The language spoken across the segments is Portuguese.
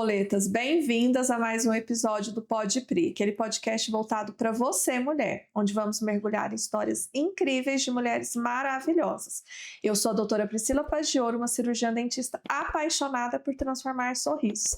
borboletas, bem-vindas a mais um episódio do Pod Pri, aquele podcast voltado para você, mulher, onde vamos mergulhar em histórias incríveis de mulheres maravilhosas. Eu sou a doutora Priscila Paz de Ouro, uma cirurgiã dentista apaixonada por transformar sorrisos.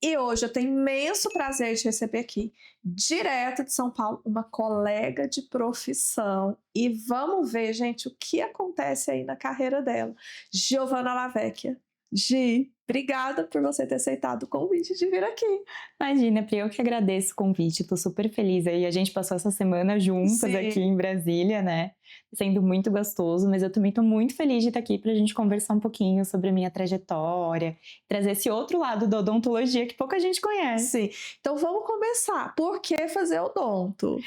E hoje eu tenho imenso prazer de receber aqui, direto de São Paulo, uma colega de profissão. E vamos ver, gente, o que acontece aí na carreira dela. Giovana Lavecchia. Gi, obrigada por você ter aceitado o convite de vir aqui. Imagina, Pri, eu que agradeço o convite, tô super feliz aí. A gente passou essa semana juntas Sim. aqui em Brasília, né? Sendo muito gostoso, mas eu também tô muito feliz de estar aqui pra gente conversar um pouquinho sobre a minha trajetória, trazer esse outro lado da odontologia que pouca gente conhece. Sim, então vamos começar. Por que fazer odonto?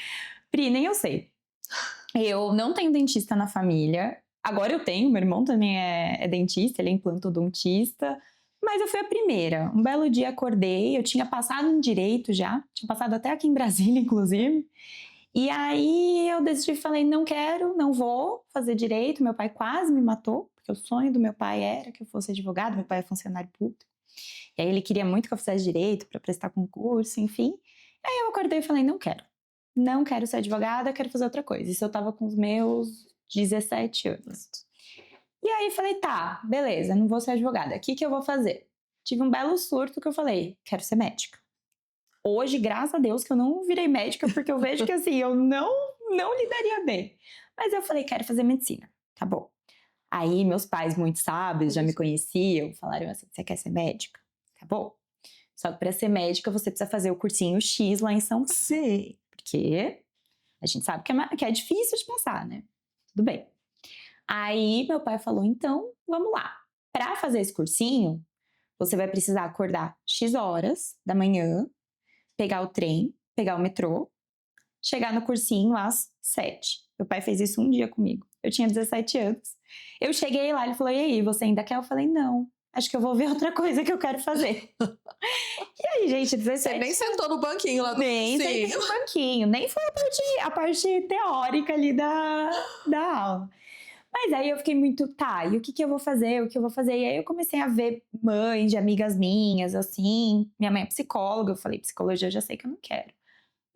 Pri, nem eu sei. Eu não tenho dentista na família. Agora eu tenho, meu irmão também é dentista, ele é implantodontista. Mas eu fui a primeira. Um belo dia acordei, eu tinha passado em direito já, tinha passado até aqui em Brasília, inclusive. E aí eu decidi, falei, não quero, não vou fazer direito. Meu pai quase me matou, porque o sonho do meu pai era que eu fosse advogado, meu pai é funcionário público. E aí ele queria muito que eu fizesse direito para prestar concurso, enfim. E aí eu acordei e falei, não quero. Não quero ser advogada, quero fazer outra coisa. Isso eu tava com os meus 17 anos. E aí falei, tá, beleza, não vou ser advogada. O que eu vou fazer? Tive um belo surto que eu falei, quero ser médica. Hoje, graças a Deus, que eu não virei médica, porque eu vejo que assim, eu não lidaria bem. Mas eu falei, quero fazer medicina. Tá bom. Aí meus pais, muito sábios, já me conheciam, falaram assim, você quer ser médica? Tá bom. Só que para ser médica, você precisa fazer o cursinho X lá em São Paulo. Sim. Porque a gente sabe que é difícil de passar, né? Tudo bem. Aí meu pai falou, então, vamos lá. Para fazer esse cursinho, você vai precisar acordar X horas da manhã, pegar o trem, pegar o metrô, chegar no cursinho às 7. Meu pai fez isso um dia comigo. Eu tinha 17 anos. Eu cheguei lá, ele falou, e aí, você ainda quer? Eu falei, não, acho que eu vou ver outra coisa que eu quero fazer. E aí, gente, 17... Você nem sentou no banquinho lá do Nem sentei no banquinho, nem foi a parte teórica ali da aula. Mas aí eu fiquei muito, tá, e o que eu vou fazer, o que eu vou fazer? E aí eu comecei a ver mães de amigas minhas, assim, minha mãe é psicóloga, eu falei, psicologia eu já sei que eu não quero.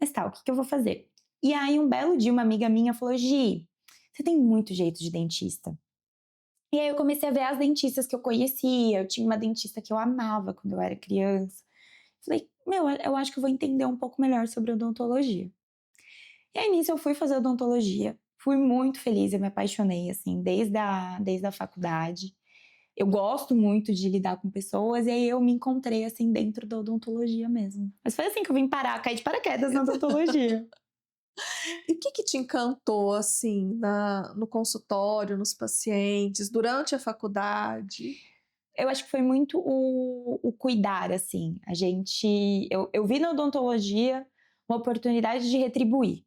Mas tá, o que eu vou fazer? E aí um belo dia uma amiga minha falou, Gi, você tem muito jeito de dentista. E aí eu comecei a ver as dentistas que eu conhecia, eu tinha uma dentista que eu amava quando eu era criança. Falei, eu acho que eu vou entender um pouco melhor sobre odontologia. E aí nisso eu fui fazer odontologia. Fui muito feliz, eu me apaixonei, assim, desde a faculdade. Eu gosto muito de lidar com pessoas, e aí eu me encontrei, assim, dentro da odontologia mesmo. Mas foi assim que eu vim cair de paraquedas na odontologia. E o que te encantou, assim, no consultório, nos pacientes, durante a faculdade? Eu acho que foi muito o cuidar, assim. Eu vi na odontologia uma oportunidade de retribuir.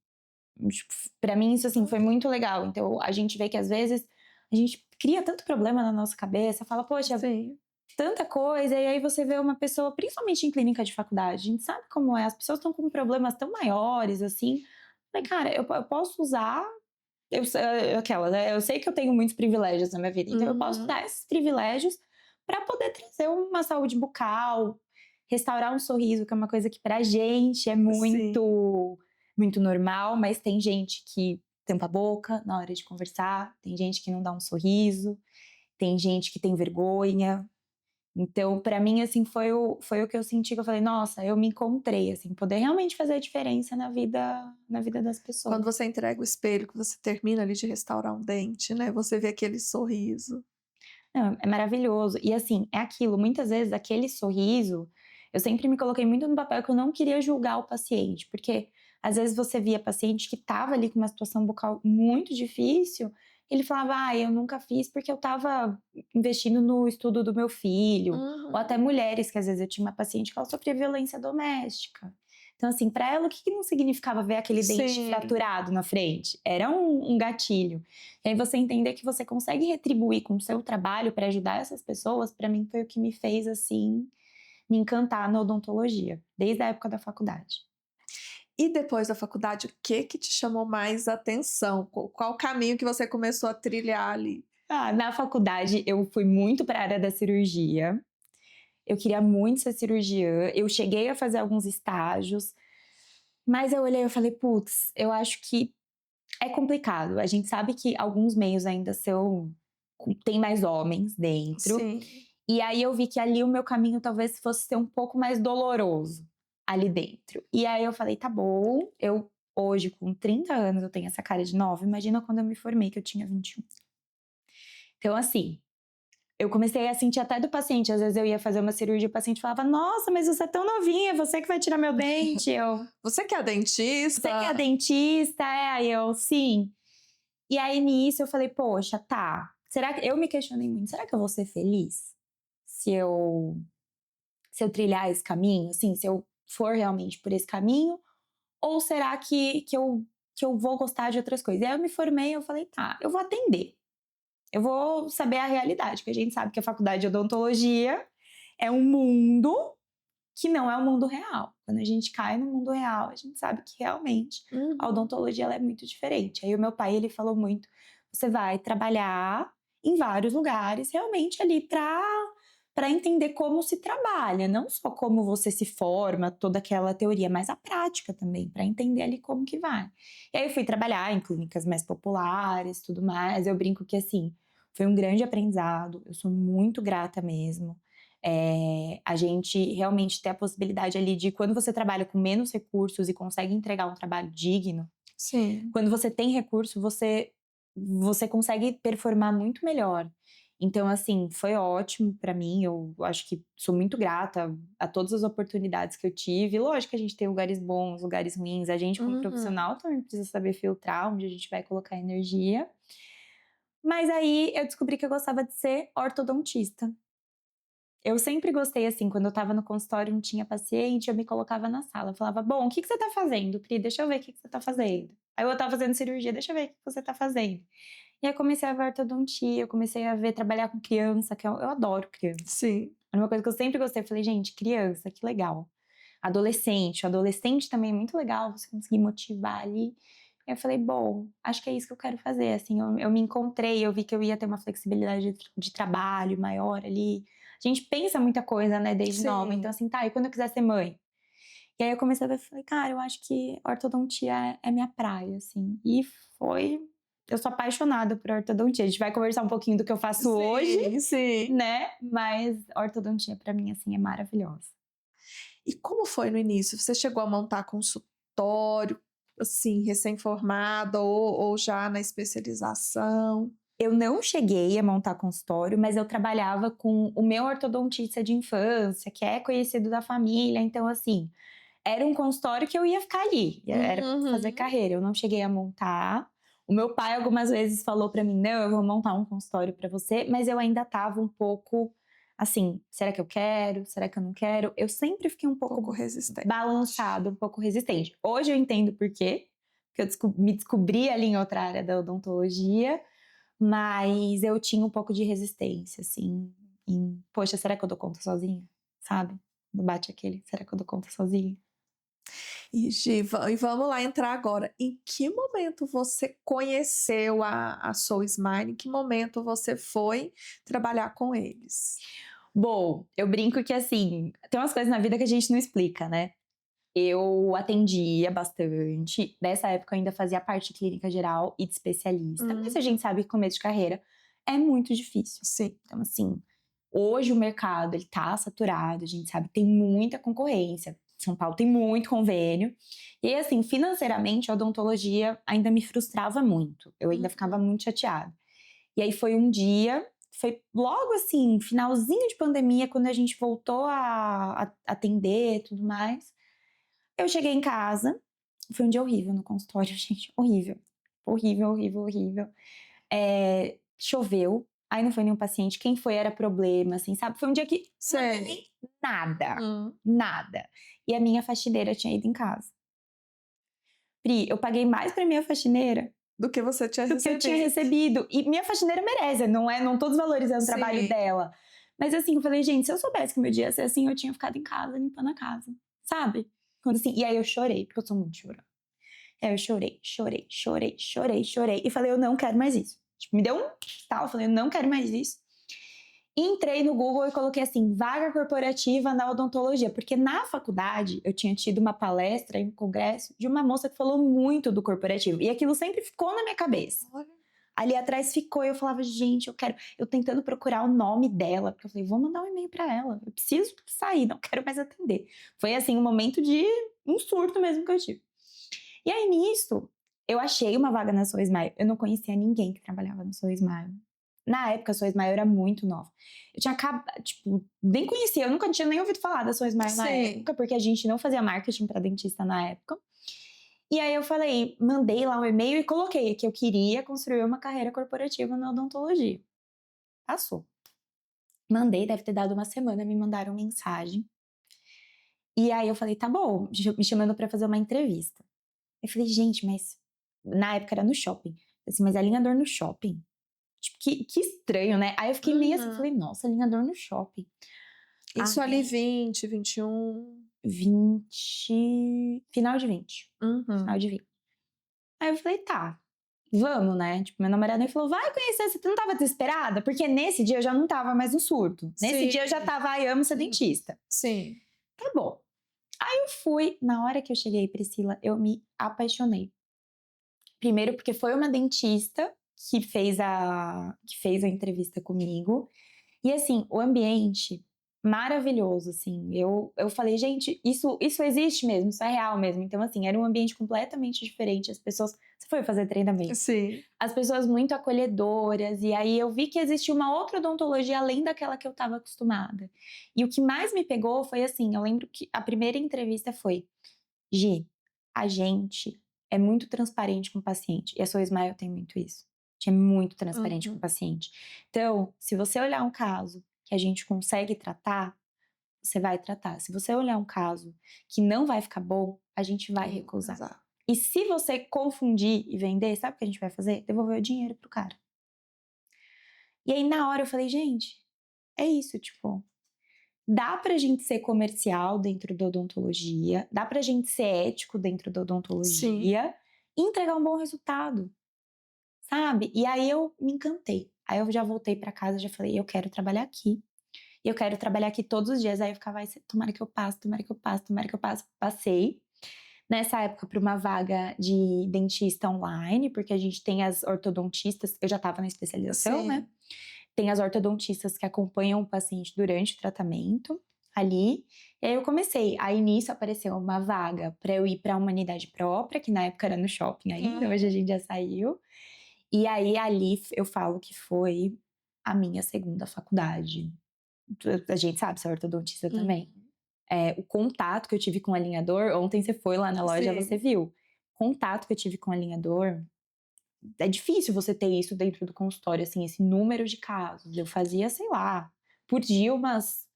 Tipo, pra mim isso assim foi muito legal. Então a gente vê que às vezes a gente cria tanto problema na nossa cabeça, fala, poxa, Sim. tanta coisa, e aí você vê uma pessoa, principalmente em clínica de faculdade, a gente sabe como é, as pessoas estão com problemas tão maiores, assim. Falei, cara, eu posso usar, né? Eu sei que eu tenho muitos privilégios na minha vida, então eu posso dar esses privilégios para poder trazer uma saúde bucal, restaurar um sorriso, que é uma coisa que pra gente é muito normal, mas tem gente que tampa a boca na hora de conversar, tem gente que não dá um sorriso, tem gente que tem vergonha. Então, pra mim, assim, foi o que eu senti, que eu falei, nossa, eu me encontrei, assim, poder realmente fazer a diferença na vida das pessoas. Quando você entrega o espelho, que você termina ali de restaurar um dente, né? Você vê aquele sorriso. Não, é maravilhoso. E assim, é aquilo, muitas vezes aquele sorriso, eu sempre me coloquei muito no papel que eu não queria julgar o paciente, porque às vezes você via paciente que estava ali com uma situação bucal muito difícil, ele falava, eu nunca fiz porque eu estava investindo no estudo do meu filho, ou até mulheres, que às vezes eu tinha uma paciente que ela sofria violência doméstica. Então, assim, para ela, o que não significava ver aquele dente Sim. fraturado na frente? Era um gatilho. E aí você entender que você consegue retribuir com o seu trabalho para ajudar essas pessoas, para mim foi o que me fez, assim, me encantar na odontologia, desde a época da faculdade. E depois da faculdade, o que te chamou mais atenção? Qual o caminho que você começou a trilhar ali? Na faculdade eu fui muito para a área da cirurgia. Eu queria muito ser cirurgiã. Eu cheguei a fazer alguns estágios. Mas eu olhei e falei, putz, eu acho que é complicado. A gente sabe que alguns meios ainda tem mais homens dentro. Sim. E aí eu vi que ali o meu caminho talvez fosse ser um pouco mais doloroso ali dentro. E aí eu falei, tá bom, eu hoje com 30 anos eu tenho essa cara de nova, imagina quando eu me formei que eu tinha 21. Então assim, eu comecei a sentir até do paciente, às vezes eu ia fazer uma cirurgia e o paciente falava, nossa, mas você é tão novinha, você que vai tirar meu dente. Você que é dentista? Você que é dentista? Aí eu, sim. E aí nisso eu falei, poxa, tá, será que... Eu me questionei muito, será que eu vou ser feliz se eu trilhar esse caminho, assim, se eu for realmente por esse caminho? Ou será que eu vou gostar de outras coisas? E aí eu me formei e eu falei, tá, eu vou atender. Eu vou saber a realidade, porque a gente sabe que a faculdade de odontologia é um mundo que não é o mundo real. Quando a gente cai no mundo real, a gente sabe que realmente a odontologia ela é muito diferente. Aí o meu pai, ele falou muito, você vai trabalhar em vários lugares, realmente ali para entender como se trabalha, não só como você se forma, toda aquela teoria, mas a prática também, para entender ali como que vai. E aí eu fui trabalhar em clínicas mais populares, tudo mais. Eu brinco que assim, foi um grande aprendizado, eu sou muito grata mesmo. A gente realmente ter a possibilidade ali de, quando você trabalha com menos recursos e consegue entregar um trabalho digno, Sim. quando você tem recurso, você consegue performar muito melhor. Então, assim, foi ótimo pra mim. Eu acho que sou muito grata a todas as oportunidades que eu tive. Lógico que a gente tem lugares bons, lugares ruins. A gente, como profissional, também precisa saber filtrar onde a gente vai colocar energia. Mas aí eu descobri que eu gostava de ser ortodontista. Eu sempre gostei, assim, quando eu tava no consultório, não tinha paciente, eu me colocava na sala. Eu falava, bom, o que você tá fazendo, Pri? Deixa eu ver o que você tá fazendo. Aí eu tava fazendo cirurgia, deixa eu ver o que você tá fazendo. E aí comecei a ver ortodontia, eu comecei a ver trabalhar com criança, que eu adoro criança. Sim. Era uma coisa que eu sempre gostei. Eu falei, gente, criança, que legal. Adolescente, o adolescente também é muito legal, você conseguir motivar ali. E eu falei, bom, acho que é isso que eu quero fazer, assim, eu me encontrei, eu vi que eu ia ter uma flexibilidade de trabalho maior ali. A gente pensa muita coisa, né, desde nova, então assim, tá, e quando eu quiser ser mãe? E aí eu comecei a ver, falei, cara, eu acho que ortodontia é minha praia, assim, e foi... Eu sou apaixonada por ortodontia, a gente vai conversar um pouquinho do que eu faço hoje, Sim. né, mas ortodontia pra mim, assim, é maravilhosa. E como foi no início? Você chegou a montar consultório, assim, recém-formada ou já na especialização? Eu não cheguei a montar consultório, mas eu trabalhava com o meu ortodontista de infância, que é conhecido da família, então assim, era um consultório que eu ia ficar ali, era fazer carreira. Eu não cheguei a montar. O meu pai algumas vezes falou pra mim, não, eu vou montar um consultório pra você, mas eu ainda tava um pouco assim, será que eu quero? Será que eu não quero? Eu sempre fiquei um pouco resistente. balançado, um pouco resistente. Hoje eu entendo por quê, porque eu me descobri ali em outra área da odontologia, mas eu tinha um pouco de resistência, assim, poxa, será que eu dou conta sozinha? Sabe? Não bate aquele, será que eu dou conta sozinha? E Gi, e vamos lá entrar agora. Em que momento você conheceu a Soul Smile? Em que momento você foi trabalhar com eles? Bom, eu brinco que assim, tem umas coisas na vida que a gente não explica, né? Eu atendia bastante, nessa época eu ainda fazia parte de clínica geral e de especialista, mas a gente sabe que começo de carreira é muito difícil. Sim. Então assim, hoje o mercado ele tá saturado, a gente sabe que tem muita concorrência. São Paulo tem muito convênio. E aí, assim, financeiramente, a odontologia ainda me frustrava muito. Eu ainda ficava muito chateada. E aí foi um dia, foi logo assim, finalzinho de pandemia, quando a gente voltou a atender e tudo mais. Eu cheguei em casa, foi um dia horrível no consultório, gente, horrível. Horrível, horrível, horrível. Choveu, aí não foi nenhum paciente, quem foi era problema, assim, sabe? Foi um dia que não tem nada, nada. E a minha faxineira tinha ido em casa. Pri, eu paguei mais pra minha faxineira Do que você tinha do que eu tinha recebido. E minha faxineira merece, não tô desvalorizando o trabalho dela. Mas assim, eu falei, gente, se eu soubesse que meu dia ia ser assim, eu tinha ficado em casa, limpando a casa, sabe? Quando assim, e aí eu chorei, porque eu sou muito chorona. Aí eu chorei, chorei, chorei, chorei, chorei. E falei, eu não quero mais isso. Tipo, me deu um tal, eu falei, eu não quero mais isso. Entrei no Google e coloquei assim, vaga corporativa na odontologia, porque na faculdade eu tinha tido uma palestra em um congresso de uma moça que falou muito do corporativo, e aquilo sempre ficou na minha cabeça. Olha. Ali atrás ficou, e eu falava, gente, eu tentando procurar o nome dela, porque eu falei, vou mandar um e-mail pra ela, eu preciso sair, não quero mais atender. Foi assim, um momento de um surto mesmo que eu tive. E aí nisso, eu achei uma vaga na Sou Smile, eu não conhecia ninguém que trabalhava na Sou Smile. Na época, a Sou Smile era muito nova. Eu tinha acabado, tipo, nem conhecia, eu nunca tinha nem ouvido falar da Sou Smile na época, porque a gente não fazia marketing pra dentista na época. E aí eu falei, mandei lá um e-mail e coloquei que eu queria construir uma carreira corporativa na odontologia. Passou. Mandei, deve ter dado uma semana, me mandaram mensagem. E aí eu falei, tá bom, me chamando pra fazer uma entrevista. Eu falei, gente, mas na época era no shopping. Assim, mas é alinhador no shopping? Tipo, que estranho, né? Aí eu fiquei meio assim, falei, nossa, alinhador no shopping. Isso ali 20, 21... 20... Final de 20. Final de 20. Aí eu falei, tá, vamos, né? Tipo, meu namorado me falou, vai conhecer, você não tava desesperada? Porque nesse dia eu já não tava mais no surto. Nesse dia eu já tava, ai, amo ser dentista. Sim. Tá bom. Aí eu fui, na hora que eu cheguei, Priscila, eu me apaixonei. Primeiro porque foi uma dentista que fez a entrevista comigo. E assim, o ambiente maravilhoso, assim. Eu falei, gente, isso existe mesmo, isso é real mesmo. Então, assim, era um ambiente completamente diferente. As pessoas... Você foi fazer treinamento? Sim. As pessoas muito acolhedoras. E aí eu vi que existia uma outra odontologia além daquela que eu estava acostumada. E o que mais me pegou foi assim, eu lembro que a primeira entrevista foi, Gi, a gente é muito transparente com o paciente. E a Sou Smile tem muito isso. A gente é muito transparente com o paciente. Então, se você olhar um caso que a gente consegue tratar, você vai tratar. Se você olhar um caso que não vai ficar bom, a gente vai recusar. Exato. E se você confundir e vender, sabe o que a gente vai fazer? Devolver o dinheiro pro cara. E aí, na hora, eu falei, gente, é isso, tipo... Dá pra gente ser comercial dentro da odontologia, dá pra gente ser ético dentro da odontologia e entregar um bom resultado, sabe? E aí eu me encantei. Aí eu já voltei pra casa e já falei, eu quero trabalhar aqui. E eu quero trabalhar aqui todos os dias. Aí eu ficava, tomara que eu passe, tomara que eu passe, tomara que eu passe. Passei. Nessa época, para uma vaga de dentista online, porque a gente tem as ortodontistas, eu já estava na especialização, né? Tem as ortodontistas que acompanham o paciente durante o tratamento ali. E aí eu comecei. Aí nisso apareceu uma vaga para eu ir para uma unidade própria, que na época era no shopping ainda, hoje a gente já saiu. E aí ali eu falo que foi a minha segunda faculdade. A gente sabe, você é ortodontista também. O contato que eu tive com o alinhador, ontem você foi lá na loja, você viu. O contato que eu tive com o alinhador, é difícil você ter isso dentro do consultório, assim, esse número de casos. Eu fazia, sei lá, por dia umas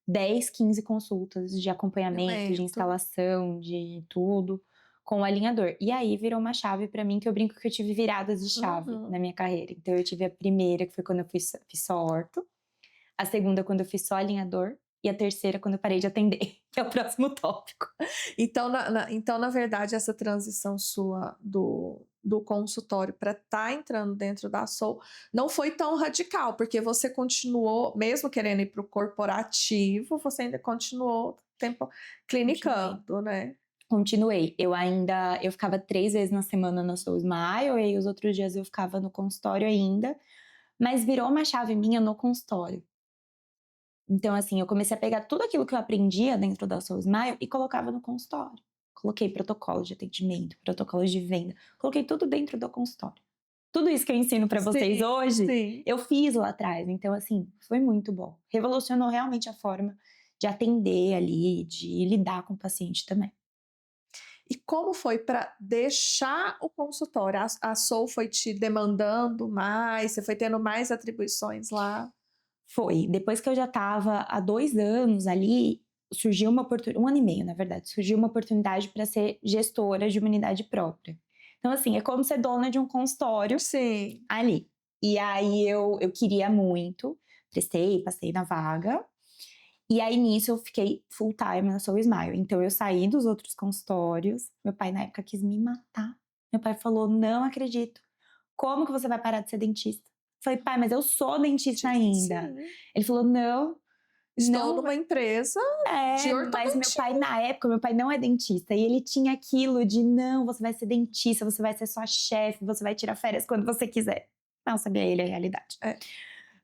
10, 15 consultas de acompanhamento, de instalação, de tudo, com o alinhador. E aí virou uma chave pra mim, que eu brinco que eu tive viradas de chave na minha carreira. Então eu tive a primeira, que foi quando eu fiz só orto. A segunda, quando eu fiz só alinhador. E a terceira, quando eu parei de atender, que é o próximo tópico. Então, na verdade, essa transição sua do consultório para estar entrando dentro da Soul não foi tão radical, porque você continuou, mesmo querendo ir para o corporativo, você ainda continuou tempo clinicando, né? Continuei. Eu ficava 3 vezes na semana na Sou Smile, e aí os outros dias eu ficava no consultório ainda. Mas virou uma chave minha no consultório. Então, assim, eu comecei a pegar tudo aquilo que eu aprendia dentro da Sou Smile e colocava no consultório. Coloquei protocolos de atendimento, protocolos de venda. Coloquei tudo dentro do consultório. Tudo isso que eu ensino pra vocês hoje, eu fiz lá atrás. Então, assim, foi muito bom. Revolucionou realmente a forma de atender ali, de lidar com o paciente também. E como foi para deixar o consultório? A Soul foi te demandando mais? Você foi tendo mais atribuições lá? Foi. Depois que eu já estava há 2 anos ali, surgiu uma oportunidade, 1 ano e meio, na verdade, surgiu uma oportunidade para ser gestora de uma unidade própria. Então, assim, é como ser dona de um consultório ali. E aí eu queria muito, passei na vaga. E aí nisso eu fiquei full time na Sou Smile. Então eu saí dos outros consultórios. Meu pai na época quis me matar. Meu pai falou, não acredito. Como que você vai parar de ser dentista? Falei, pai, mas eu sou dentista ainda. Sim. Ele falou, não. Estou numa empresa de Mas meu pai, ortodontia. na época, meu pai não é dentista. E ele tinha aquilo de, não, você vai ser dentista, você vai ser sua chefe, você vai tirar férias quando você quiser. Não sabia ele a realidade. É.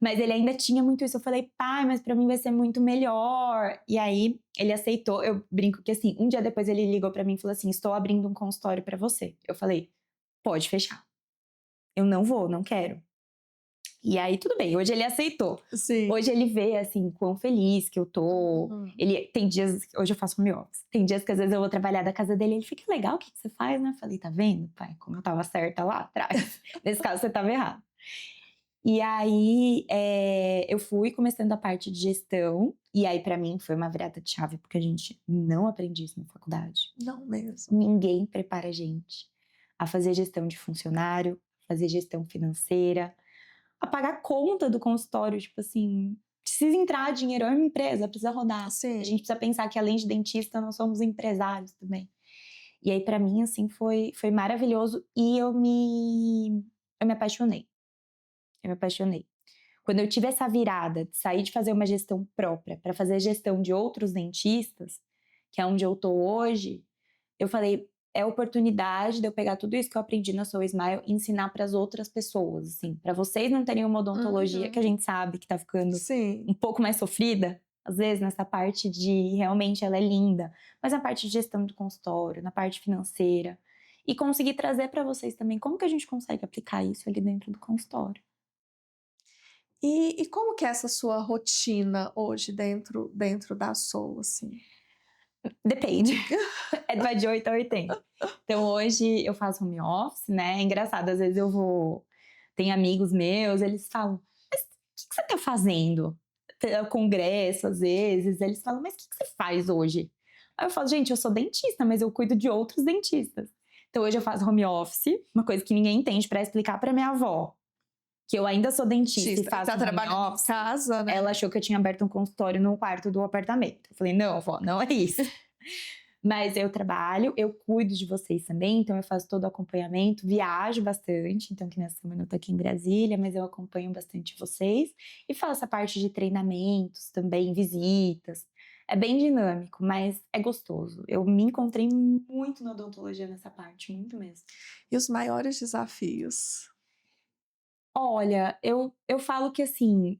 Mas ele ainda tinha muito isso. Eu falei, pai, mas pra mim vai ser muito melhor. E aí, ele aceitou. Eu brinco que assim, um dia depois ele ligou pra mim e falou assim, estou abrindo um consultório pra você. Eu falei, pode fechar. Eu não vou, não quero. E aí, tudo bem, hoje ele aceitou. Sim. Hoje ele vê, assim, quão feliz que eu tô. Ele tem dias, hoje eu faço home office. Tem dias que às vezes eu vou trabalhar da casa dele e ele fica, legal, o que você faz, né? Eu falei, tá vendo, pai, como eu tava certa lá atrás. Nesse caso, você tava errado. E aí, eu fui começando a parte de gestão. E aí, pra mim, foi uma virada de chave, porque a gente não aprende isso na faculdade. Não mesmo. Ninguém prepara a gente a fazer gestão de funcionário, fazer gestão financeira, a pagar conta do consultório, tipo assim, precisa entrar dinheiro, é uma empresa, precisa rodar. Sim. A gente precisa pensar que além de dentista, nós somos empresários também. E aí, pra mim, assim, foi maravilhoso e eu me apaixonei. Eu me apaixonei. Quando eu tive essa virada de sair de fazer uma gestão própria para fazer gestão de outros dentistas, que é onde eu tô hoje, eu falei, é a oportunidade de eu pegar tudo isso que eu aprendi na Soul Smile e ensinar para as outras pessoas, assim, para vocês não terem uma odontologia que a gente sabe que tá ficando Sim. um pouco mais sofrida, às vezes nessa parte de realmente ela é linda, mas na parte de gestão do consultório, na parte financeira, e conseguir trazer para vocês também como que a gente consegue aplicar isso ali dentro do consultório. E como que é essa sua rotina hoje dentro da Soul, assim? Depende. Vai de 8 a 80. Então hoje eu faço home office, né? É engraçado, às vezes eu vou. Tem amigos meus, eles falam, mas o que você tá fazendo? Congresso, às vezes, eles falam, mas o que você faz hoje? Aí eu falo, gente, eu sou dentista, mas eu cuido de outros dentistas. Então hoje eu faço home office, uma coisa que ninguém entende, pra explicar pra minha avó que eu ainda sou dentista e faço tá home trabalhando office. em casa, né? Ela achou que eu tinha aberto um consultório no quarto do apartamento. Eu falei, não, vó, não é isso. Mas eu trabalho, eu cuido de vocês também, então eu faço todo o acompanhamento, viajo bastante, então que nessa semana eu tô aqui em Brasília, mas eu acompanho bastante vocês e faço a parte de treinamentos também, visitas. É bem dinâmico, mas é gostoso. Eu me encontrei muito na odontologia nessa parte, muito mesmo. E os maiores desafios? Olha, eu falo que assim,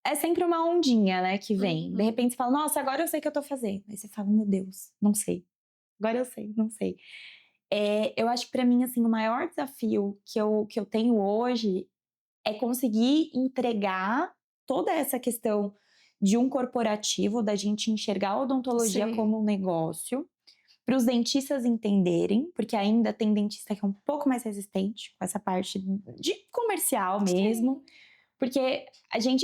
é sempre uma ondinha, né, que vem. De repente você fala, nossa, agora eu sei o que eu tô fazendo. Aí você fala, meu Deus, não sei. Agora eu sei, não sei. Eu acho que pra mim, assim, o maior desafio que eu tenho hoje é conseguir entregar toda essa questão de um corporativo, da gente enxergar a odontologia Sim. como um negócio, para os dentistas entenderem, porque ainda tem dentista que é um pouco mais resistente com essa parte de comercial mesmo. Sim. Porque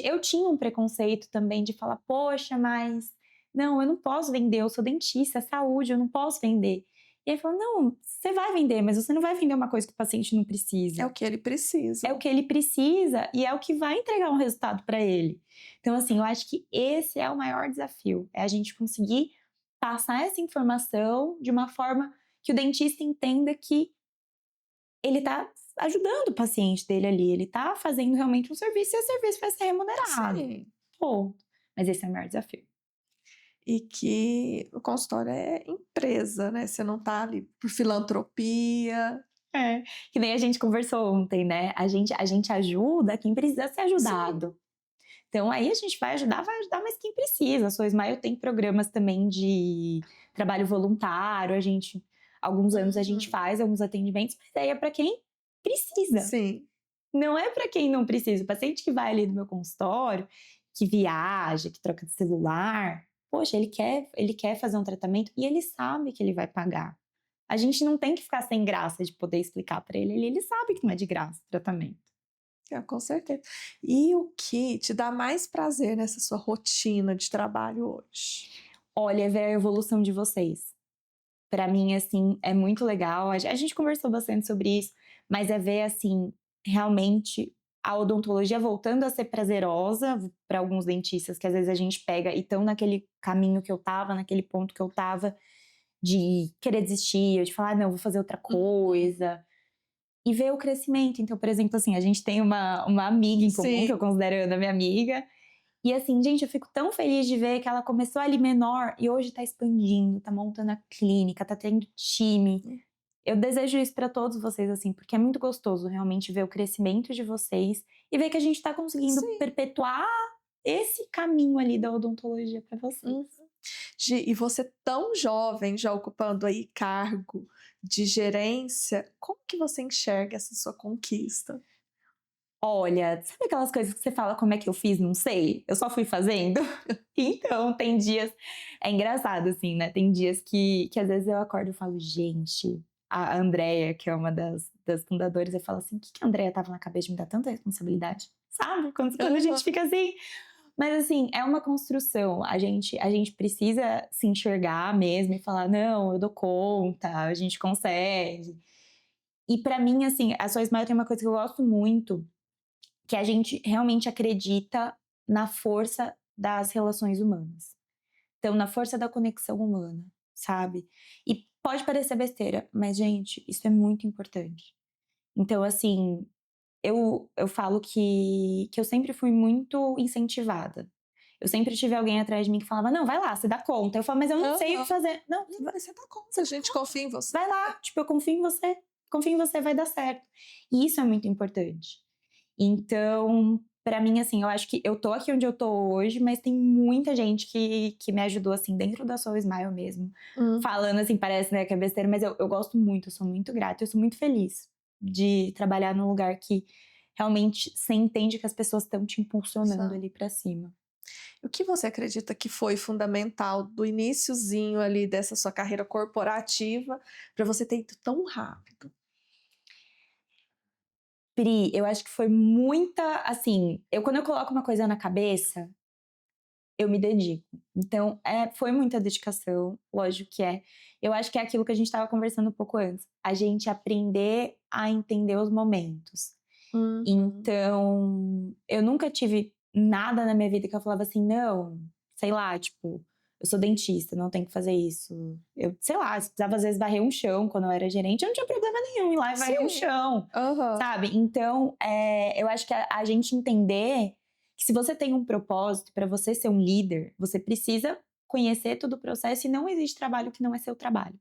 eu tinha um preconceito também de falar, poxa, mas não, eu não posso vender, eu sou dentista, é saúde, eu não posso vender. E aí falou, não, você vai vender, mas você não vai vender uma coisa que o paciente não precisa. É o que ele precisa. É o que ele precisa e é o que vai entregar um resultado para ele. Então, assim, eu acho que esse é o maior desafio, é a gente conseguir passar essa informação de uma forma que o dentista entenda que ele tá ajudando o paciente dele ali, ele tá fazendo realmente um serviço e esse serviço vai ser remunerado. Sim. Ponto. Mas esse é o maior desafio. E que o consultório é empresa, né? Você não tá ali por filantropia. Que nem a gente conversou ontem, né? A gente ajuda quem precisa ser ajudado. Sim. Então aí a gente vai ajudar, mas quem precisa. A Soul Smile tem programas também de trabalho voluntário, alguns anos a gente faz alguns atendimentos, mas aí é para quem precisa. Sim. Não é para quem não precisa. O paciente que vai ali do meu consultório, que viaja, que troca de celular, poxa, ele quer fazer um tratamento e ele sabe que ele vai pagar. A gente não tem que ficar sem graça de poder explicar para ele. Ele sabe que não é de graça o tratamento. Com certeza. E o que te dá mais prazer nessa sua rotina de trabalho hoje? Olha, é ver a evolução de vocês. Para mim, assim, é muito legal. A gente conversou bastante sobre isso, mas é ver, assim, realmente a odontologia voltando a ser prazerosa para alguns dentistas que às vezes a gente pega e estão naquele caminho que eu tava, naquele ponto que eu tava de querer desistir, de falar, não, vou fazer outra coisa. e ver o crescimento. Então, por exemplo, assim, a gente tem uma amiga em comum, Sim. que eu considero Ana minha amiga. E assim, gente, eu fico tão feliz de ver que ela começou ali menor e hoje tá expandindo, tá montando a clínica, tá tendo time. Eu desejo isso pra todos vocês, assim, porque é muito gostoso realmente ver o crescimento de vocês e ver que a gente tá conseguindo Sim. perpetuar esse caminho ali da odontologia pra vocês. E você tão jovem, já ocupando aí cargo de gerência, como que você enxerga essa sua conquista? Olha, sabe aquelas coisas que você fala, como é que eu fiz? Não sei. Eu só fui fazendo. Então, tem dias. É engraçado, assim, né? Tem dias que às vezes eu acordo e falo, gente. A Andrea, que é uma das fundadoras, eu falo assim: o que a Andrea tava na cabeça de me dar tanta responsabilidade? Sabe? Quando a gente fica assim. Mas, assim, é uma construção. A gente precisa se enxergar mesmo e falar: não, eu dou conta, a gente consegue. E pra mim, assim, a Sou Smile tem uma coisa que eu gosto muito, que a gente realmente acredita na força das relações humanas. Então, na força da conexão humana, sabe? E pode parecer besteira, mas, gente, isso é muito importante. Então, assim, eu falo que eu sempre fui muito incentivada. Eu sempre tive alguém atrás de mim que falava, não, vai lá, você dá conta. Eu falo, mas eu não sei o que fazer. Não, Mas você dá conta, a gente confia em você. vai lá, tipo, eu confio em você, vai dar certo. E isso é muito importante. Então, pra mim, assim, eu acho que eu tô aqui onde eu tô hoje, mas tem muita gente que me ajudou, assim, dentro da Soul Smile mesmo. Falando assim, parece, né, que é besteira, mas eu gosto muito, eu sou muito grata, eu sou muito feliz de trabalhar num lugar que realmente você entende que as pessoas estão te impulsionando Exato. ali pra cima. O que você acredita que foi fundamental do iniciozinho ali dessa sua carreira corporativa para você ter ido tão rápido? Pri, eu acho que foi muita, assim, quando eu coloco uma coisa na cabeça, eu me dedico. Então, foi muita dedicação, lógico que é. Eu acho que é aquilo que a gente estava conversando um pouco antes. A gente aprender a entender os momentos. Então, eu nunca tive nada na minha vida que eu falava assim, não, sei lá, tipo, eu sou dentista, não tenho que fazer isso. Eu, sei lá, se precisava às vezes varrer um chão quando eu era gerente, eu não tinha problema nenhum ir lá e varrer um Sim. chão, Aham. sabe? Então, eu acho que a gente entender que se você tem um propósito, para você ser um líder, você precisa conhecer todo o processo e não existe trabalho que não é seu trabalho.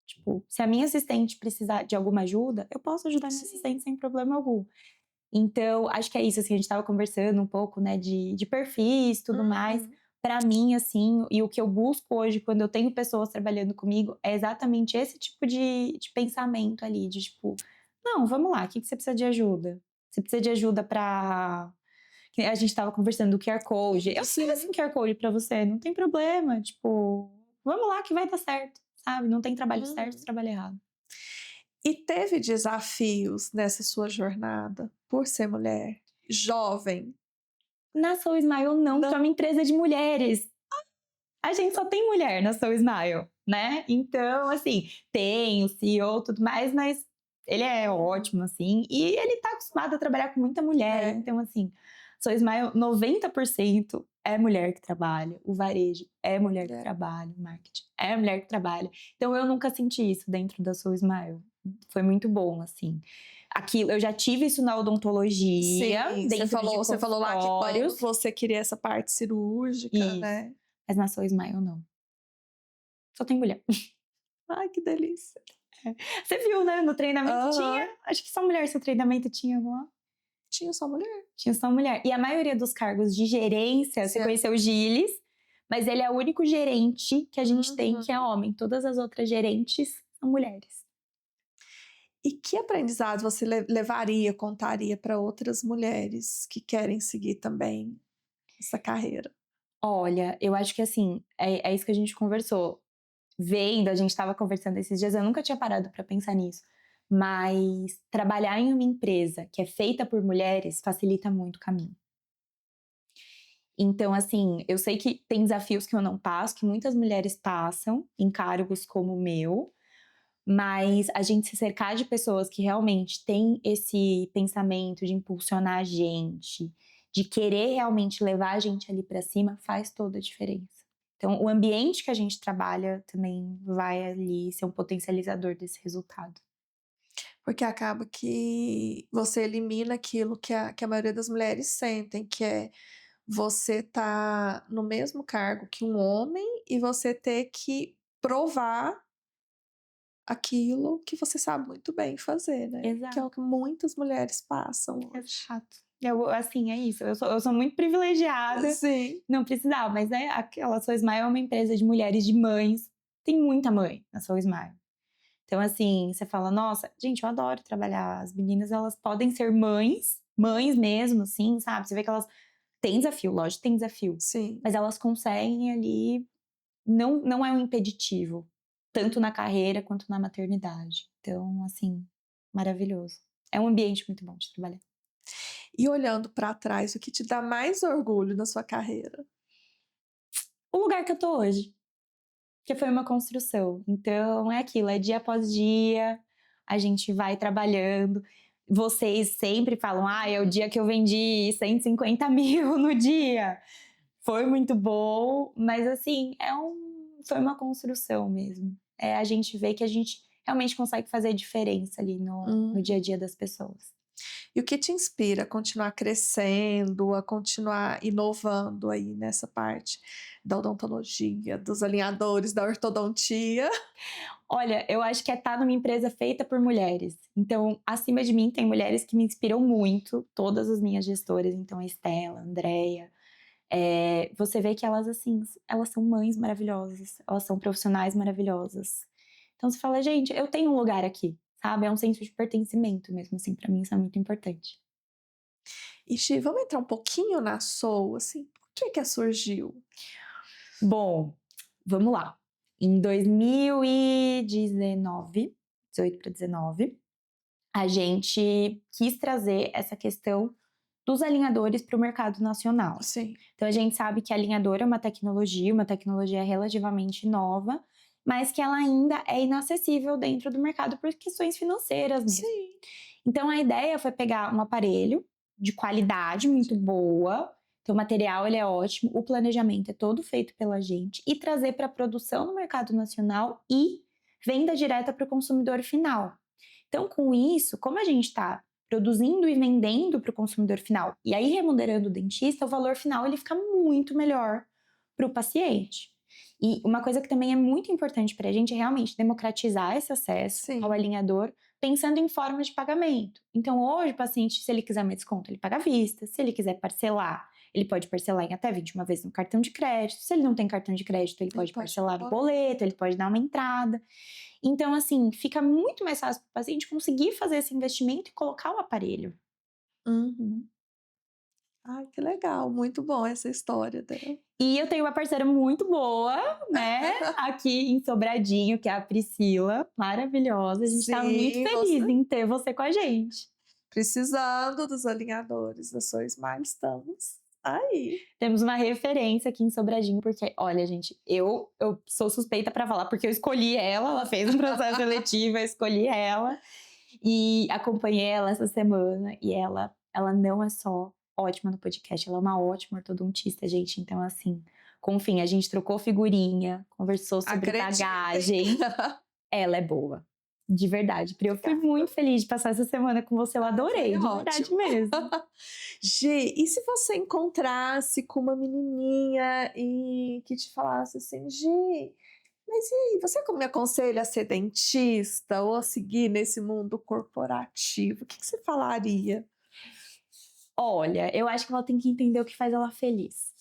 Tipo, se a minha assistente precisar de alguma ajuda, eu posso ajudar minha Sim. assistente sem problema algum. Então, acho que é isso, assim, a gente estava conversando um pouco, né, de perfis e tudo mais. Pra mim, assim, e o que eu busco hoje quando eu tenho pessoas trabalhando comigo é exatamente esse tipo de pensamento ali, de tipo, não, vamos lá, o que você precisa de ajuda? Você precisa de ajuda pra. A gente tava conversando do QR Code. Eu sei assim QR Code pra você, não tem problema. Tipo, vamos lá que vai dar certo, sabe? Não tem trabalho certo, trabalho errado. E teve desafios nessa sua jornada por ser mulher, jovem? Na Soul Smile não, porque é uma empresa de mulheres. A gente só tem mulher na Soul Smile, né? Então, assim, tem o CEO e tudo mais, mas ele é ótimo, assim, e ele tá acostumado a trabalhar com muita mulher. Então, assim, Soul Smile, 90% é mulher que trabalha, o varejo é mulher que trabalha, o marketing é mulher que trabalha. Então, eu nunca senti isso dentro da Soul Smile. Foi muito bom, assim. Aquilo, eu já tive isso na odontologia, Sim, dentro você falou lá que quando consultórios. você queria essa parte cirúrgica, Isso. né? Mas na Soul Smile, não. Só tem mulher. Ai, que delícia. Você viu, né? No treinamento Aham. tinha. Acho que só mulher, seu treinamento tinha alguma. Tinha só mulher. Tinha só mulher. E a maioria dos cargos de gerência, você conheceu o Gilles, mas ele é o único gerente que a gente tem que é homem. Todas as outras gerentes são mulheres. E que aprendizado você levaria, contaria para outras mulheres que querem seguir também essa carreira? Olha, eu acho que assim, é isso que a gente conversou. Vendo, a gente estava conversando esses dias, eu nunca tinha parado para pensar nisso. Mas trabalhar em uma empresa que é feita por mulheres facilita muito o caminho. Então, assim, eu sei que tem desafios que eu não passo, que muitas mulheres passam em cargos como o meu, mas a gente se cercar de pessoas que realmente têm esse pensamento de impulsionar a gente, de querer realmente levar a gente ali para cima, faz toda a diferença. Então, o ambiente que a gente trabalha também vai ali ser um potencializador desse resultado. Porque acaba que você elimina aquilo que a maioria das mulheres sentem, que é você tá no mesmo cargo que um homem e você ter que provar aquilo que você sabe muito bem fazer, né, que é o Exato, que muitas mulheres passam hoje. exato. Assim, é isso, eu sou muito privilegiada, Sim, não precisava, mas é aquela Sou Smile é uma empresa de mulheres, de mães, tem muita mãe na Sou Smile. Então, assim, você fala: "Nossa", gente, eu adoro trabalhar, as meninas elas podem ser mães, mães mesmo, assim, sabe, você vê que elas têm desafio, lógico que tem desafio, sim. mas elas conseguem ali, não é um impeditivo, tanto na carreira quanto na maternidade. Então, assim, maravilhoso. É um ambiente muito bom de trabalhar. E olhando pra trás, o que te dá mais orgulho na sua carreira? O lugar que eu tô hoje, que foi uma construção, então é aquilo, é dia após dia, a gente vai trabalhando. Vocês sempre falam: "Ah, é o dia que eu vendi 150.000 no dia". Foi muito bom, mas assim, foi uma construção mesmo. A gente vê que a gente realmente consegue fazer diferença ali no dia a Uhum. dia das pessoas. E o que te inspira a continuar crescendo, a continuar inovando aí nessa parte da odontologia, dos alinhadores, da ortodontia? Olha, eu acho que é estar numa empresa feita por mulheres. Então, acima de mim tem mulheres que me inspiram muito, todas as minhas gestoras, então a Estela, a Andrea. Você vê que elas, assim, elas são mães maravilhosas, elas são profissionais maravilhosas. Então você fala: "Gente, eu tenho um lugar aqui", sabe, é um senso de pertencimento mesmo, assim, pra mim isso é muito importante. E Gi, vamos entrar um pouquinho na Soul, assim, por que surgiu? Bom, vamos lá. Em 2019, 18 para 19, a gente quis trazer essa questão dos alinhadores para o mercado nacional. Sim, Então a gente sabe que alinhador é uma tecnologia relativamente nova, mas que ela ainda é inacessível dentro do mercado por questões financeiras mesmo. sim. Então a ideia foi pegar um aparelho de qualidade muito boa, então o material ele é ótimo, o planejamento é todo feito pela gente e trazer para produção no mercado nacional e venda direta para o consumidor final. Então, com isso, como a gente está produzindo e vendendo para o consumidor final e aí remunerando o dentista, o valor final ele fica muito melhor para o paciente. E uma coisa que também é muito importante para a gente é realmente democratizar esse acesso ao Sim, alinhador, pensando em formas de pagamento. Então, hoje, o paciente, se ele quiser mais desconto, ele paga à vista. Se ele quiser parcelar, ele pode parcelar em até 21 vezes no cartão de crédito. Se ele não tem cartão de crédito, ele ele pode pode parcelar no boleto, ele pode dar uma entrada. Então, assim, fica muito mais fácil para o paciente conseguir fazer esse investimento e colocar o aparelho. Uhum. Ai, que legal, muito bom essa história dela. E eu tenho uma parceira muito boa, né, aqui em Sobradinho, que é a Priscila, maravilhosa. A gente tá muito Sim, feliz você em ter você com a gente. precisando dos alinhadores da Soul Smile, estamos aí. Temos uma referência aqui em Sobradinho, porque, olha, gente, eu sou suspeita pra falar, porque eu escolhi ela fez um processo seletivo, eu escolhi ela e acompanhei ela essa semana. E ela não é só ótima no podcast, ela é uma ótima ortodontista, gente. Então, assim, confim, a gente trocou figurinha, conversou sobre Acreditem. bagagem. Ela é boa. De verdade, Pri, eu fui Obrigada. muito feliz de passar essa semana com você, eu Ai, foi adorei, de verdade ótimo. mesmo. Gi, e se você encontrasse com uma menininha e que te falasse assim: "Gi, mas e aí, você me aconselha a ser dentista ou a seguir nesse mundo corporativo?", o que você falaria? Olha, eu acho que ela tem que entender o que faz ela feliz.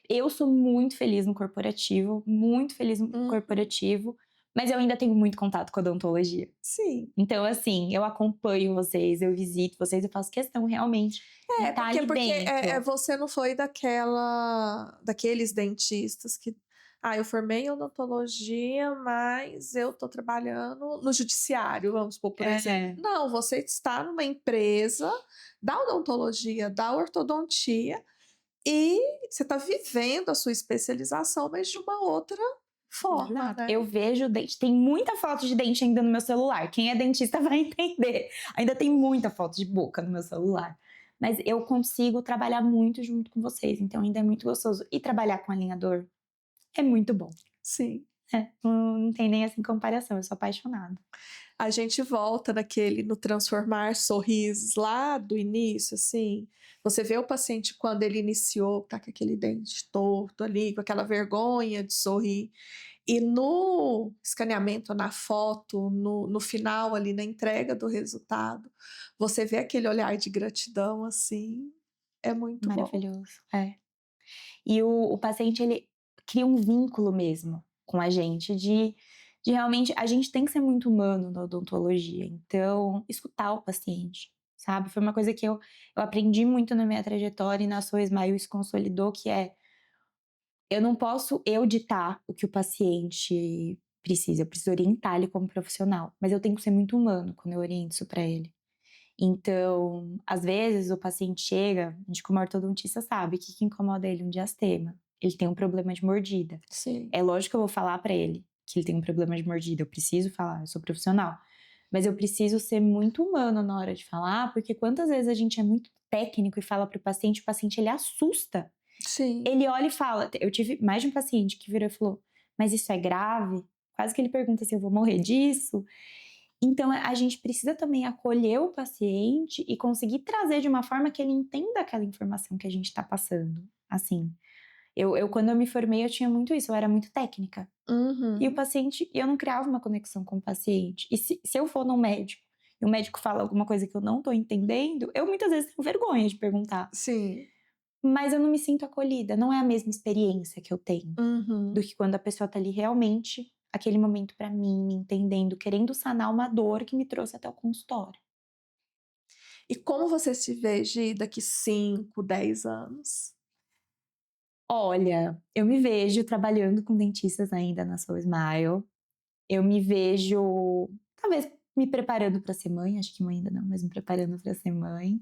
Eu sou muito feliz no corporativo, muito feliz no Uhum. corporativo, mas eu ainda tenho muito contato com a odontologia. Sim. Então, assim, eu acompanho vocês, eu visito vocês, eu faço questão realmente de É, estar porque ali porque, dentro. você não foi daqueles dentistas que: "Ah, eu formei em odontologia, mas eu tô trabalhando no judiciário", vamos supor, por exemplo. É, Não, você está numa empresa da odontologia, da ortodontia, e você está vivendo a sua especialização, mas de uma outra forma, exato. né. Eu vejo dente, tem muita foto de dente ainda no meu celular. Quem é dentista vai entender. Ainda tem muita foto de boca no meu celular. Mas eu consigo trabalhar muito junto com vocês, então ainda é muito gostoso. E trabalhar com alinhador é muito bom. Sim. Não tem nem assim comparação, eu sou apaixonada. A gente volta no transformar sorrisos lá do início, assim. Você vê o paciente quando ele iniciou, tá com aquele dente torto ali, com aquela vergonha de sorrir. E no escaneamento, na foto, no final ali, na entrega do resultado, você vê aquele olhar de gratidão, assim, é muito bom. Maravilhoso, é. E o paciente, ele cria um vínculo mesmo com a gente de realmente a gente tem que ser muito humano na odontologia, então escutar o paciente, sabe. Foi uma coisa que eu aprendi muito na minha trajetória e na Soul Smile isso consolidou, que é, eu não posso ditar o que o paciente precisa, eu preciso orientar ele como profissional, mas eu tenho que ser muito humano quando eu oriento isso pra ele. Então, às vezes o paciente chega, a gente como ortodontista sabe o que incomoda ele, um diastema. Ele tem um problema de mordida. Sim. É lógico que eu vou falar pra ele que ele tem um problema de mordida, eu preciso falar, eu sou profissional. Mas eu preciso ser muito humano na hora de falar, porque quantas vezes a gente é muito técnico e fala pro paciente, o paciente ele assusta. Sim. Ele olha e fala, eu tive mais de um paciente que virou e falou, mas isso é grave? Quase que ele pergunta se eu vou morrer disso. Então, a gente precisa também acolher o paciente e conseguir trazer de uma forma que ele entenda aquela informação que a gente está passando. Assim, quando eu me formei, eu tinha muito isso, eu era muito técnica. Uhum. E o paciente, eu não criava uma conexão com o paciente. E se eu for no médico e o médico fala alguma coisa que eu não tô entendendo, eu muitas vezes tenho vergonha de perguntar. Sim. Mas eu não me sinto acolhida, não é a mesma experiência que eu tenho Uhum. do que quando a pessoa tá ali realmente, aquele momento pra mim, me entendendo, querendo sanar uma dor que me trouxe até o consultório. E como você se vê, Gi, daqui 5, 10 anos? Olha, eu me vejo trabalhando com dentistas ainda na Soul Smile. Eu me vejo, talvez, me preparando pra ser mãe, acho que mãe ainda não, mas me preparando pra ser mãe.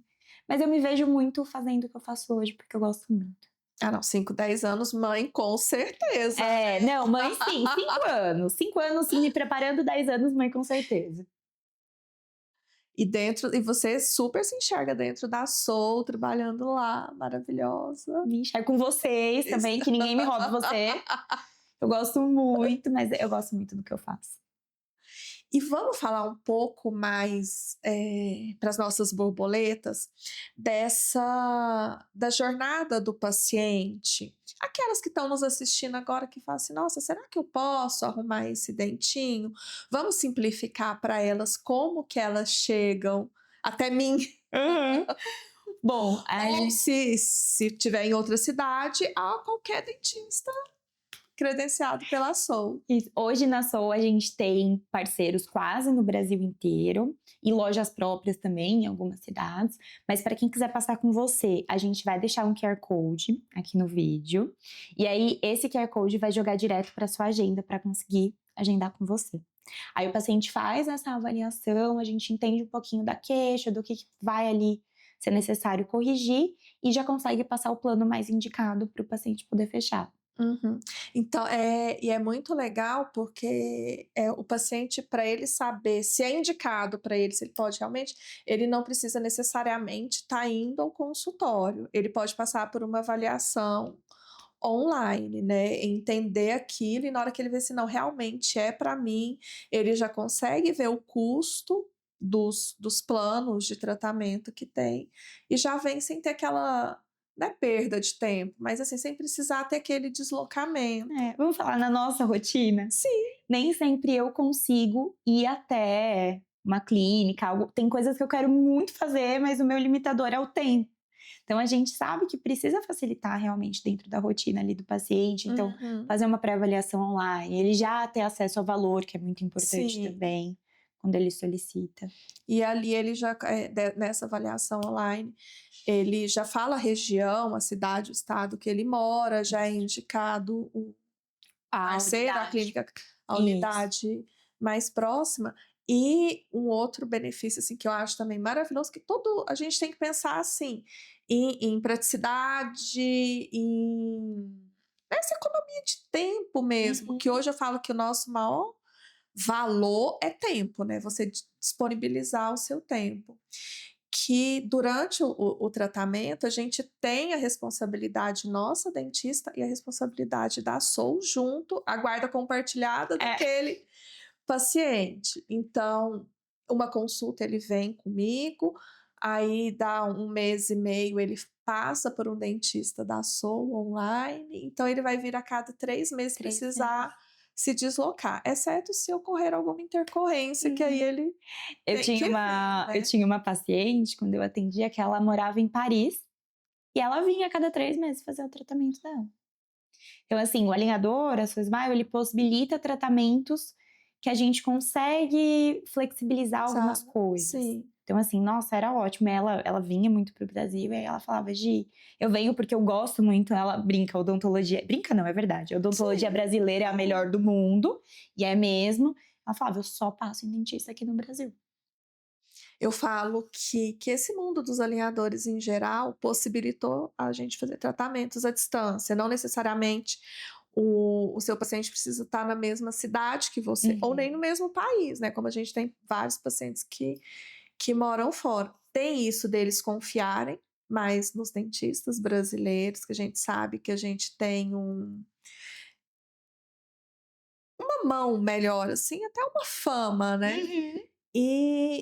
Mas eu me vejo muito fazendo o que eu faço hoje, porque eu gosto muito. Ah, não, 5, 10 anos, mãe, com certeza. Não, mãe sim, 5 anos. 5 anos me preparando, 10 anos mãe com certeza. E você super se enxerga dentro da Soul, trabalhando lá, maravilhosa. Me enxergo com vocês também, que ninguém me roube você. Eu gosto muito, mas eu gosto muito do que eu faço. E vamos falar um pouco mais para as nossas borboletas da jornada do paciente. Aquelas que estão nos assistindo agora que falam assim, nossa, será que eu posso arrumar esse dentinho? Vamos simplificar para elas como que elas chegam até mim. Bom, Ou se tiver em outra cidade, a qualquer dentista credenciado pela Soul. hoje na Soul a gente tem parceiros quase no Brasil inteiro e lojas próprias também em algumas cidades. Mas para quem quiser passar com você, a gente vai deixar um QR Code aqui no vídeo. E aí esse QR Code vai jogar direto para sua agenda para conseguir agendar com você. Aí o paciente faz essa avaliação, a gente entende um pouquinho da queixa, do que vai ali ser necessário corrigir e já consegue passar o plano mais indicado para o paciente poder fechar. Uhum. Então, e é muito legal porque o paciente, para ele saber se é indicado para ele, se ele pode realmente, ele não precisa necessariamente estar indo ao consultório. Ele pode passar por uma avaliação online, né? Entender aquilo e na hora que ele vê se não realmente é para mim, ele já consegue ver o custo dos planos de tratamento que tem e já vem sem ter aquela, não é perda de tempo, mas assim, sem precisar ter aquele deslocamento. Vamos falar na nossa rotina? Sim. Nem sempre eu consigo ir até uma clínica, tem coisas que eu quero muito fazer, mas o meu limitador é o tempo. Então a gente sabe que precisa facilitar realmente dentro da rotina ali do paciente, então fazer uma pré-avaliação online, ele já ter acesso ao valor, que é muito importante Sim. também, quando ele solicita. E ali ele já, nessa avaliação online, ele já fala a região, a cidade, o estado que ele mora, já é indicado o parceiro, a clínica, a unidade mais próxima. E um outro benefício assim, que eu acho também maravilhoso, que a gente tem que pensar assim, em praticidade, nessa economia de tempo mesmo, que hoje eu falo que o nosso maior valor é tempo, né? Você disponibilizar o seu tempo. que durante o tratamento a gente tem a responsabilidade nossa, dentista, e a responsabilidade da Soul junto, a guarda compartilhada daquele paciente. Então, uma consulta ele vem comigo, aí dá 1 mês e meio ele passa por um dentista da Soul online, então ele vai vir a cada 3 meses precisar se deslocar, exceto se ocorrer alguma intercorrência, que aí ele Eu tem tinha que uma, vir, né? eu tinha uma paciente, quando eu atendia, que ela morava em Paris e ela vinha a cada 3 meses fazer o tratamento dela. Então, assim, o alinhador, a Smile, ele possibilita tratamentos que a gente consegue flexibilizar algumas coisas. Sim. Então, assim, nossa, era ótimo. Ela vinha muito pro Brasil e aí ela falava, Gi, eu venho porque eu gosto muito. Ela brinca, odontologia... Brinca não, é verdade. A odontologia brasileira é a melhor do mundo. E é mesmo. Ela falava, eu só passo em dentista aqui no Brasil. Eu falo que esse mundo dos alinhadores em geral possibilitou a gente fazer tratamentos à distância. Não necessariamente o seu paciente precisa estar na mesma cidade que você, ou nem no mesmo país, né? Como a gente tem vários pacientes que moram fora. Tem isso deles confiarem mais nos dentistas brasileiros, que a gente sabe que a gente tem uma mão melhor, assim, até uma fama, né?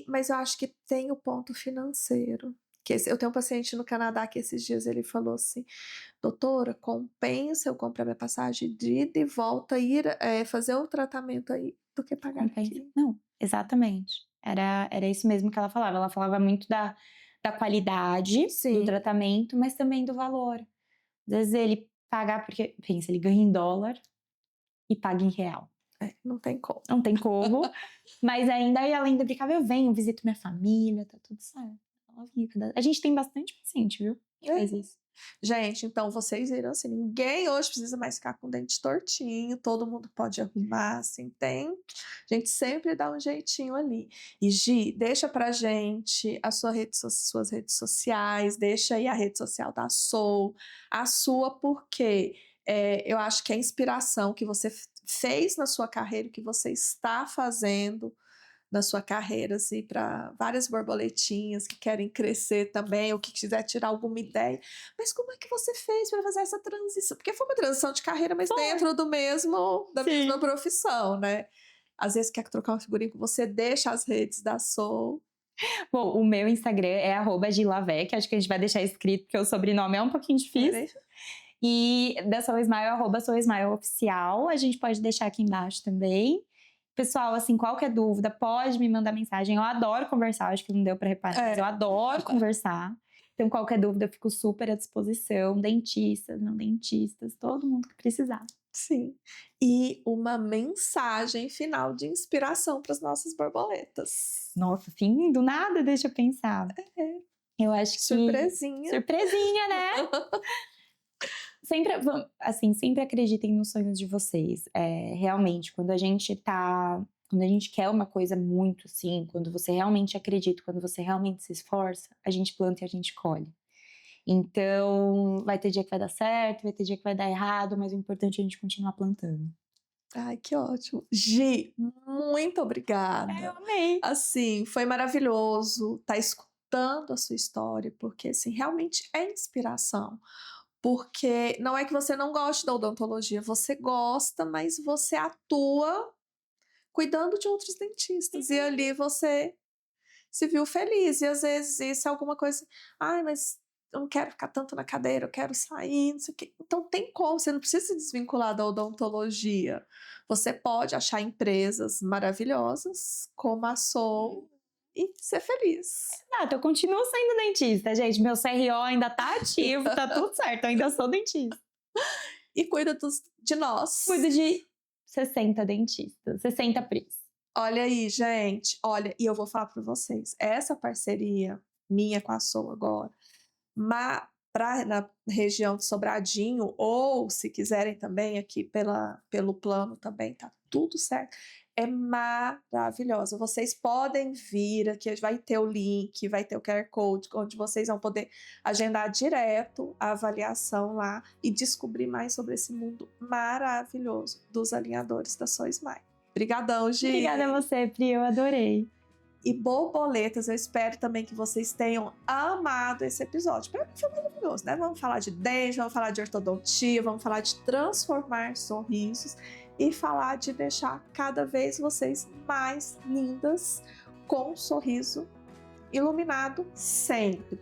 Mas eu acho que tem o ponto financeiro. Eu tenho um paciente no Canadá que esses dias ele falou assim: doutora, compensa eu comprar minha passagem de ida e volta, ir fazer um tratamento aí, do que pagar aqui. Não, exatamente. Era isso mesmo que ela falava. Ela falava muito da qualidade do tratamento, mas também do valor. Às vezes ele pagar, porque, pensa, ele ganha em dólar e paga em real. Não tem como. Não tem como. Mas ainda, ela ainda brincava, eu venho, visito minha família, tá tudo certo. A gente tem bastante paciente, viu? Que faz isso. Gente, então vocês viram assim, ninguém hoje precisa mais ficar com o dente tortinho, todo mundo pode arrumar, assim, tem. A gente sempre dá um jeitinho ali. E Gi, deixa pra gente suas redes sociais, deixa aí a rede social da Soul, a sua, porque eu acho que a inspiração que você fez na sua carreira, que você está fazendo na sua carreira, assim, para várias borboletinhas que querem crescer também, ou que quiser tirar alguma ideia. Mas como é que você fez para fazer essa transição? Porque foi uma transição de carreira, mas dentro da mesma profissão, né? Às vezes quer trocar uma figurinha com você, deixa as redes da Soul. Bom, o meu Instagram é @gilavec, acho que a gente vai deixar escrito, porque o sobrenome é um pouquinho difícil. E da Soul Smile, @SoulSmileOficial, a gente pode deixar aqui embaixo também. Pessoal, assim, qualquer dúvida, pode me mandar mensagem. Eu adoro conversar, acho que não deu pra reparar, mas eu adoro conversar. Então, qualquer dúvida, eu fico super à disposição. Dentistas, não dentistas, todo mundo que precisar. Sim. E uma mensagem final de inspiração para as nossas borboletas. Nossa, assim, do nada, deixa eu pensar. Eu acho que... Surpresinha. Surpresinha, né? Sempre acreditem nos sonhos de vocês. Realmente, quando a gente quer uma coisa muito assim, quando você realmente acredita, quando você realmente se esforça, a gente planta e a gente colhe. Então, vai ter dia que vai dar certo, vai ter dia que vai dar errado, mas o importante é a gente continuar plantando. Ai, que ótimo. Gi, muito obrigada. Eu amei. Assim, foi maravilhoso estar escutando a sua história, porque assim, realmente é inspiração. Porque não é que você não goste da odontologia, você gosta, mas você atua cuidando de outros dentistas. E ali você se viu feliz. E às vezes isso é alguma coisa. Ai, mas eu não quero ficar tanto na cadeira, eu quero sair, não sei o quê. Então tem como, você não precisa se desvincular da odontologia. Você pode achar empresas maravilhosas, como a Soul, e ser feliz. Eu continuo sendo dentista, gente. Meu CRO ainda tá ativo, tá tudo certo, eu ainda sou dentista. E cuida de nós. Cuido de 60 dentistas, 60 PRIs. Olha aí, gente. Olha, e eu vou falar para vocês, essa parceria minha com a Soul agora, na região de Sobradinho, ou se quiserem também aqui pelo plano também, tá tudo certo. É maravilhosa. Vocês podem vir aqui, vai ter o link, vai ter o QR Code, onde vocês vão poder agendar direto a avaliação lá e descobrir mais sobre esse mundo maravilhoso dos alinhadores da Soul Smile. Obrigadão, Gi. Obrigada a você, Pri, eu adorei. e borboletas. Eu espero também que vocês tenham amado esse episódio. Para mim foi maravilhoso, né? Vamos falar de dente, vamos falar de ortodontia, vamos falar de transformar sorrisos e falar de deixar cada vez vocês mais lindas com um sorriso iluminado sempre.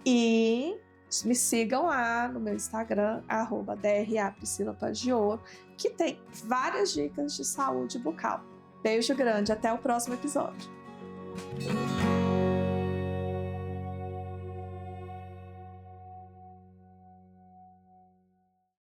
E me sigam lá no meu Instagram, @DRAPriscilaPagiotto, que tem várias dicas de saúde bucal. Beijo grande, até o próximo episódio.